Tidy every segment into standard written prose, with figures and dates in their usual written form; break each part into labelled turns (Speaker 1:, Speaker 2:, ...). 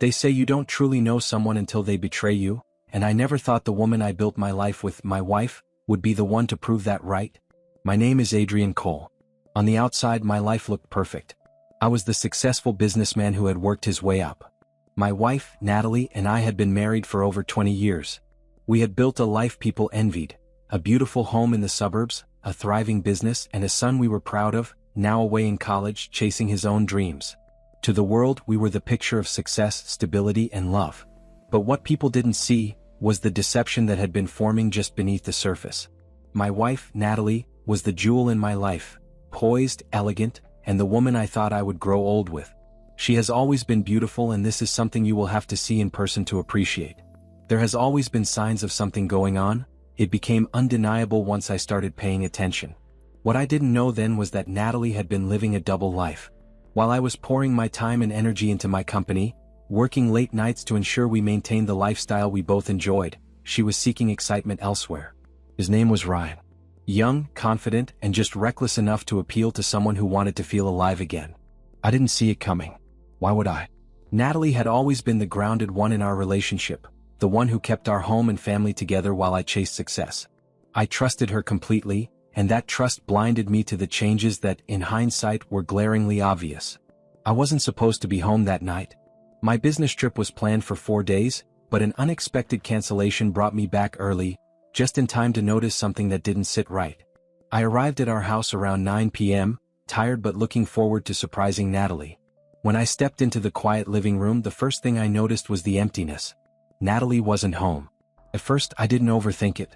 Speaker 1: They say you don't truly know someone until they betray you, and I never thought the woman I built my life with, my wife, would be the one to prove that right. My name is Adrian Cole. On the outside my life looked perfect. I was the successful businessman who had worked his way up. My wife, Natalie, and I had been married for over 20 years. We had built a life people envied, a beautiful home in the suburbs, a thriving business, and a son we were proud of, now away in college chasing his own dreams. To the world we were the picture of success, stability, and love. But what people didn't see was the deception that had been forming just beneath the surface. My wife, Natalie, was the jewel in my life, poised, elegant, and the woman I thought I would grow old with. She has always been beautiful, and this is something you will have to see in person to appreciate. There has always been signs of something going on. It became undeniable once I started paying attention. What I didn't know then was that Natalie had been living a double life. While I was pouring my time and energy into my company, working late nights to ensure we maintained the lifestyle we both enjoyed, she was seeking excitement elsewhere. His name was Ryan. Young, confident, and just reckless enough to appeal to someone who wanted to feel alive again. I didn't see it coming. Why would I? Natalie had always been the grounded one in our relationship, the one who kept our home and family together while I chased success. I trusted her completely, and that trust blinded me to the changes that, in hindsight, were glaringly obvious. I wasn't supposed to be home that night. My business trip was planned for 4 days, but an unexpected cancellation brought me back early, just in time to notice something that didn't sit right. I arrived at our house around 9 p.m., tired but looking forward to surprising Natalie. When I stepped into the quiet living room, the first thing I noticed was the emptiness. Natalie wasn't home. At first, I didn't overthink it.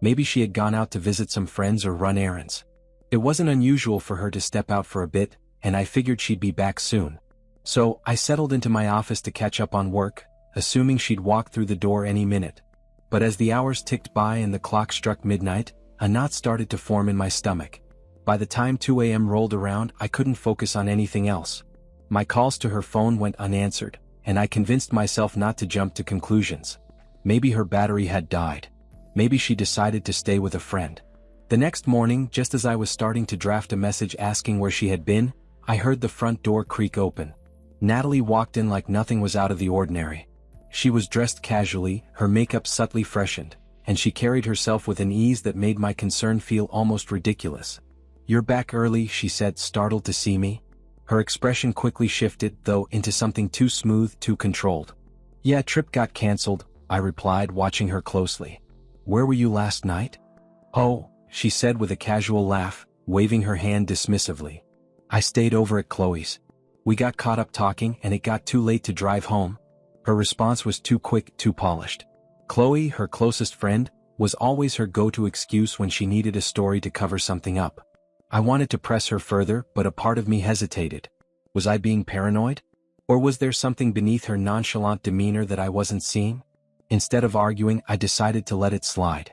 Speaker 1: Maybe she had gone out to visit some friends or run errands. It wasn't unusual for her to step out for a bit, and I figured she'd be back soon. So, I settled into my office to catch up on work, assuming she'd walk through the door any minute. But as the hours ticked by and the clock struck midnight, a knot started to form in my stomach. By the time 2 a.m. rolled around, I couldn't focus on anything else. My calls to her phone went unanswered, and I convinced myself not to jump to conclusions. Maybe her battery had died. Maybe she decided to stay with a friend. The next morning, just as I was starting to draft a message asking where she had been, I heard the front door creak open. Natalie walked in like nothing was out of the ordinary. She was dressed casually, her makeup subtly freshened, and she carried herself with an ease that made my concern feel almost ridiculous. "You're back early," she said, startled to see me. Her expression quickly shifted, though, into something too smooth, too controlled. "Yeah, trip got cancelled," I replied, watching her closely. "Where were you last night?" "Oh," she said with a casual laugh, waving her hand dismissively. "I stayed over at Chloe's. We got caught up talking and it got too late to drive home." Her response was too quick, too polished. Chloe, her closest friend, was always her go-to excuse when she needed a story to cover something up. I wanted to press her further, but a part of me hesitated. Was I being paranoid? Or was there something beneath her nonchalant demeanor that I wasn't seeing? Instead of arguing, I decided to let it slide.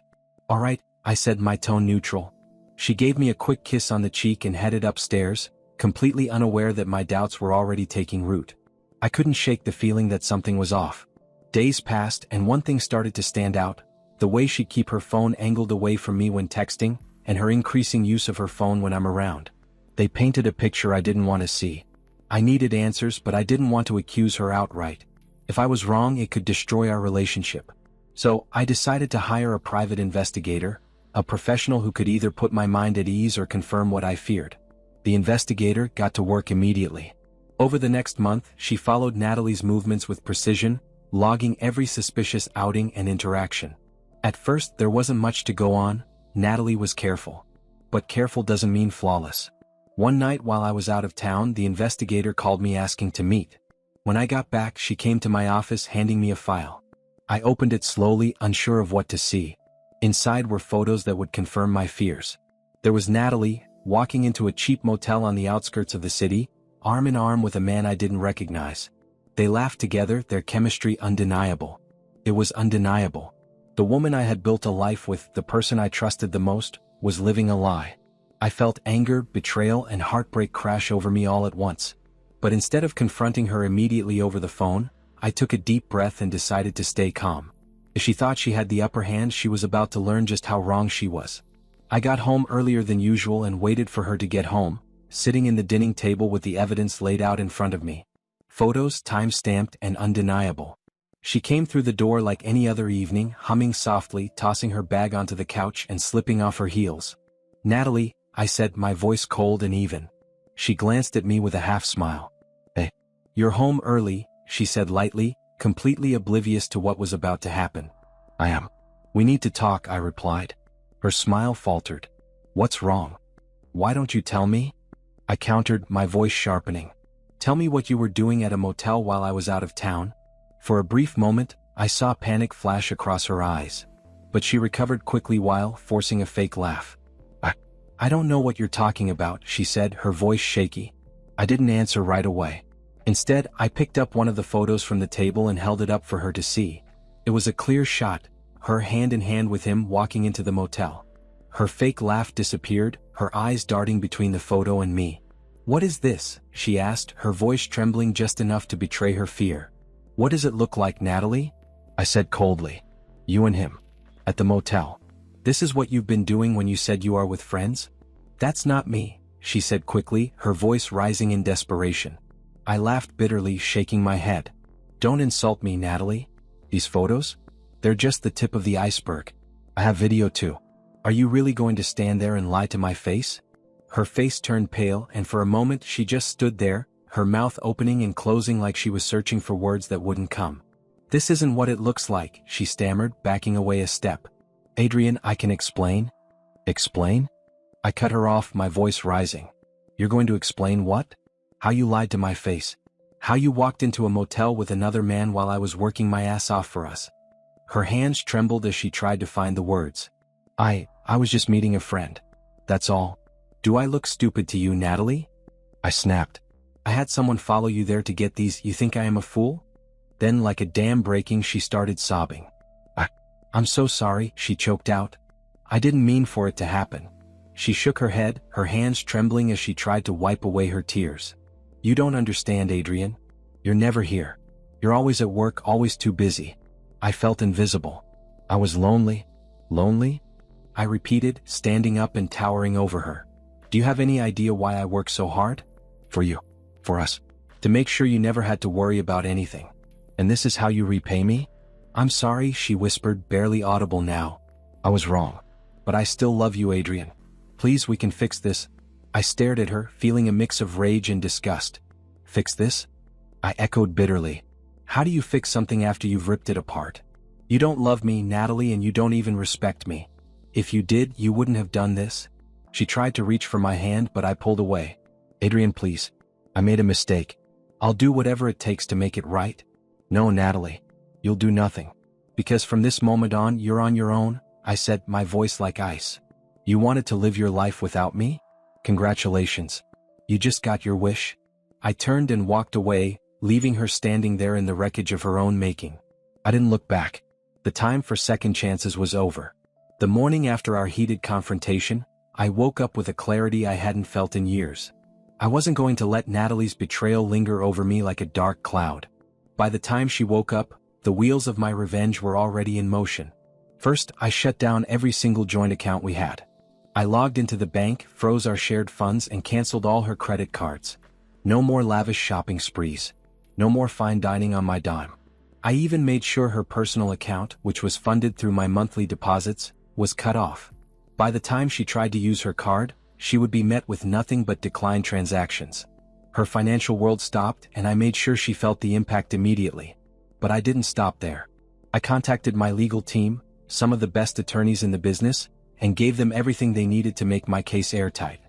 Speaker 1: "All right," I said, my tone neutral. She gave me a quick kiss on the cheek and headed upstairs, completely unaware that my doubts were already taking root. I couldn't shake the feeling that something was off. Days passed, and one thing started to stand out: the way she'd keep her phone angled away from me when texting, and her increasing use of her phone when I'm around. They painted a picture I didn't want to see. I needed answers, but I didn't want to accuse her outright. If I was wrong, it could destroy our relationship. So, I decided to hire a private investigator, a professional who could either put my mind at ease or confirm what I feared. The investigator got to work immediately. Over the next month, she followed Natalie's movements with precision, logging every suspicious outing and interaction. At first, there wasn't much to go on. Natalie was careful. But careful doesn't mean flawless. One night while I was out of town, the investigator called me asking to meet. When I got back, she came to my office handing me a file. I opened it slowly, unsure of what to see. Inside were photos that would confirm my fears. There was Natalie, walking into a cheap motel on the outskirts of the city, arm in arm with a man I didn't recognize. They laughed together, their chemistry undeniable. It was undeniable. The woman I had built a life with, the person I trusted the most, was living a lie. I felt anger, betrayal, and heartbreak crash over me all at once. But instead of confronting her immediately over the phone, I took a deep breath and decided to stay calm. If she thought she had the upper hand, she was about to learn just how wrong she was. I got home earlier than usual and waited for her to get home, sitting in the dining table with the evidence laid out in front of me. Photos time-stamped and undeniable. She came through the door like any other evening, humming softly, tossing her bag onto the couch and slipping off her heels. "Natalie," I said, my voice cold and even. She glanced at me with a half-smile. "Hey, you're home early," she said lightly, completely oblivious to what was about to happen. "I am. We need to talk," I replied. Her smile faltered. "What's wrong? Why don't you tell me?" I countered, my voice sharpening. "Tell me what you were doing at a motel while I was out of town." For a brief moment, I saw panic flash across her eyes. But she recovered quickly while forcing a fake laugh. I don't know what you're talking about," she said, her voice shaky. I didn't answer right away. Instead, I picked up one of the photos from the table and held it up for her to see. It was a clear shot, her hand in hand with him walking into the motel. Her fake laugh disappeared, her eyes darting between the photo and me. "What is this?" she asked, her voice trembling just enough to betray her fear. "What does it look like, Natalie?" I said coldly. "You and him. At the motel. This is what you've been doing when you said you are with friends?" "That's not me," she said quickly, her voice rising in desperation. I laughed bitterly, shaking my head. "Don't insult me, Natalie. These photos? They're just the tip of the iceberg. I have video too. Are you really going to stand there and lie to my face?" Her face turned pale, and for a moment she just stood there, her mouth opening and closing like she was searching for words that wouldn't come. "This isn't what it looks like," she stammered, backing away a step. "Adrian, I can explain." "Explain?" I cut her off, my voice rising. "You're going to explain what? How you lied to my face. How you walked into a motel with another man while I was working my ass off for us." Her hands trembled as she tried to find the words. I was just meeting a friend. That's all. Do I look stupid to you, Natalie?" I snapped. "I had someone follow you there to get these. You think I am a fool?" Then, like a dam breaking, she started sobbing. I'm so sorry," she choked out. "I didn't mean for it to happen." She shook her head, her hands trembling as she tried to wipe away her tears. "You don't understand, Adrian. You're never here. You're always at work, always too busy." I felt invisible. I was lonely. "Lonely?" I repeated, standing up and towering over her. "Do you have any idea why I work so hard? For you. For us. To make sure you never had to worry about anything. And this is how you repay me?" "I'm sorry," she whispered, barely audible now. "I was wrong. But I still love you, Adrian. Please, we can fix this." I stared at her, feeling a mix of rage and disgust. "Fix this?" I echoed bitterly. "How do you fix something after you've ripped it apart? You don't love me, Natalie, and you don't even respect me. If you did, you wouldn't have done this." She tried to reach for my hand, but I pulled away. "Adrian, please. I made a mistake. I'll do whatever it takes to make it right." "No, Natalie. You'll do nothing. Because from this moment on, you're on your own," I said, my voice like ice. "You wanted to live your life without me? Congratulations. You just got your wish." I turned and walked away, leaving her standing there in the wreckage of her own making. I didn't look back. The time for second chances was over. The morning after our heated confrontation, I woke up with a clarity I hadn't felt in years. I wasn't going to let Natalie's betrayal linger over me like a dark cloud. By the time she woke up, the wheels of my revenge were already in motion. First, I shut down every single joint account we had. I logged into the bank, froze our shared funds, and canceled all her credit cards. No more lavish shopping sprees. No more fine dining on my dime. I even made sure her personal account, which was funded through my monthly deposits, was cut off. By the time she tried to use her card, she would be met with nothing but declined transactions. Her financial world stopped, and I made sure she felt the impact immediately. But I didn't stop there. I contacted my legal team, some of the best attorneys in the business, and gave them everything they needed to make my case airtight.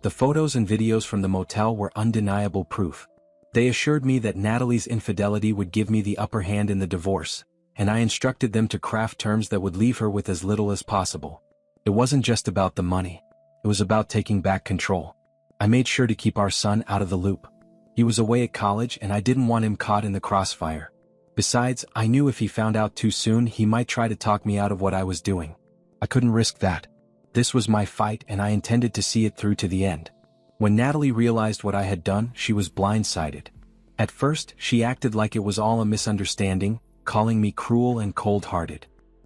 Speaker 1: The photos and videos from the motel were undeniable proof. They assured me that Natalie's infidelity would give me the upper hand in the divorce, and I instructed them to craft terms that would leave her with as little as possible. It wasn't just about the money. It was about taking back control. I made sure to keep our son out of the loop. He was away at college, and I didn't want him caught in the crossfire. Besides, I knew if he found out too soon, he might try to talk me out of what I was doing. I couldn't risk that. This was my fight, and I intended to see it through to the end. When Natalie realized what I had done, she was blindsided. At first, she acted like it was all a misunderstanding, calling me cruel and cold-hearted.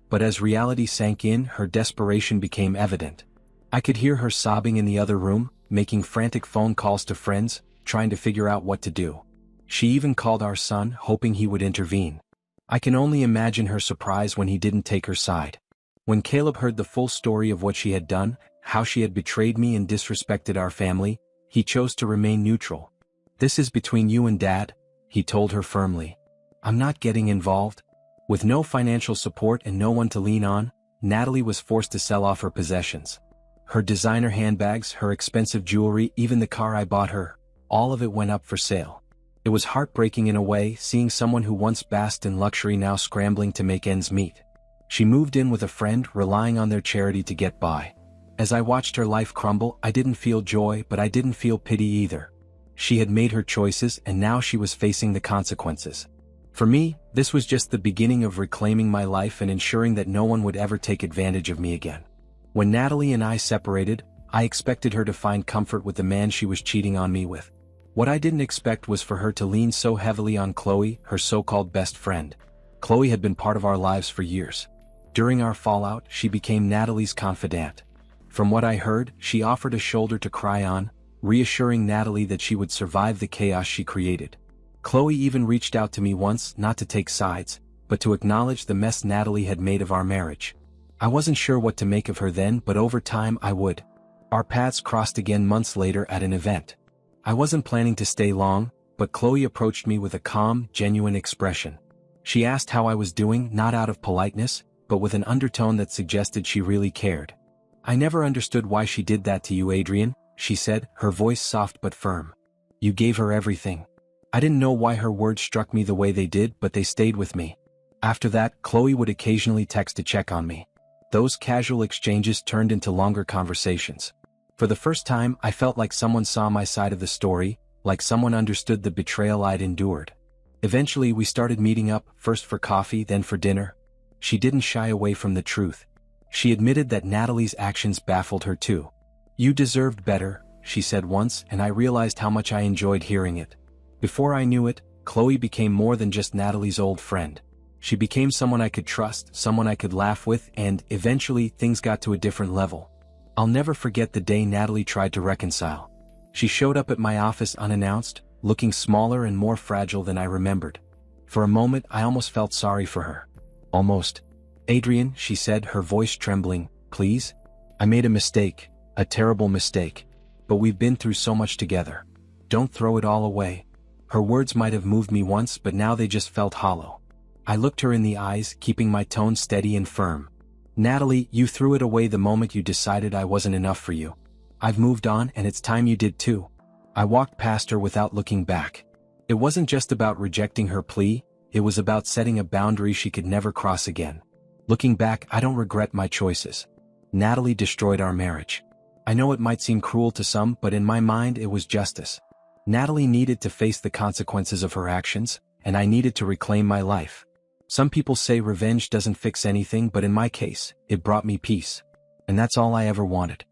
Speaker 1: But as reality sank in, her desperation became evident. I could hear her sobbing in the other room, making frantic phone calls to friends, trying to figure out what to do. She even called our son, hoping he would intervene. I can only imagine her surprise when he didn't take her side. When Caleb heard the full story of what she had done, how she had betrayed me and disrespected our family, he chose to remain neutral. "This is between you and Dad," he told her firmly. "I'm not getting involved." With no financial support and no one to lean on, Natalie was forced to sell off her possessions. Her designer handbags, her expensive jewelry, even the car I bought her, all of it went up for sale. It was heartbreaking in a way, seeing someone who once basked in luxury now scrambling to make ends meet. She moved in with a friend, relying on their charity to get by. As I watched her life crumble, I didn't feel joy, but I didn't feel pity either. She had made her choices, and now she was facing the consequences. For me, this was just the beginning of reclaiming my life and ensuring that no one would ever take advantage of me again. When Natalie and I separated, I expected her to find comfort with the man she was cheating on me with. What I didn't expect was for her to lean so heavily on Chloe, her so-called best friend. Chloe had been part of our lives for years. During our fallout, she became Natalie's confidant. From what I heard, she offered a shoulder to cry on, reassuring Natalie that she would survive the chaos she created. Chloe even reached out to me once, not to take sides, but to acknowledge the mess Natalie had made of our marriage. I wasn't sure what to make of her then, but over time I would. Our paths crossed again months later at an event. I wasn't planning to stay long, but Chloe approached me with a calm, genuine expression. She asked how I was doing, not out of politeness, but with an undertone that suggested she really cared. "I never understood why she did that to you, Adrian," she said, her voice soft but firm. "You gave her everything." I didn't know why her words struck me the way they did, but they stayed with me. After that, Chloe would occasionally text to check on me. Those casual exchanges turned into longer conversations. For the first time, I felt like someone saw my side of the story, like someone understood the betrayal I'd endured. Eventually, we started meeting up, first for coffee, then for dinner. She didn't shy away from the truth. She admitted that Natalie's actions baffled her too. "You deserved better," she said once, and I realized how much I enjoyed hearing it. Before I knew it, Chloe became more than just Natalie's old friend. She became someone I could trust, someone I could laugh with, and, eventually, things got to a different level. I'll never forget the day Natalie tried to reconcile. She showed up at my office unannounced, looking smaller and more fragile than I remembered. For a moment, I almost felt sorry for her. Almost. "Adrian," she said, her voice trembling, "please? I made a mistake, a terrible mistake. But we've been through so much together. Don't throw it all away." Her words might have moved me once, but now they just felt hollow. I looked her in the eyes, keeping my tone steady and firm. "Natalie, you threw it away the moment you decided I wasn't enough for you. I've moved on, and it's time you did too." I walked past her without looking back. It wasn't just about rejecting her plea, it was about setting a boundary she could never cross again. Looking back, I don't regret my choices. Natalie destroyed our marriage. I know it might seem cruel to some, but in my mind it was justice. Natalie needed to face the consequences of her actions, and I needed to reclaim my life. Some people say revenge doesn't fix anything, but in my case, it brought me peace. And that's all I ever wanted.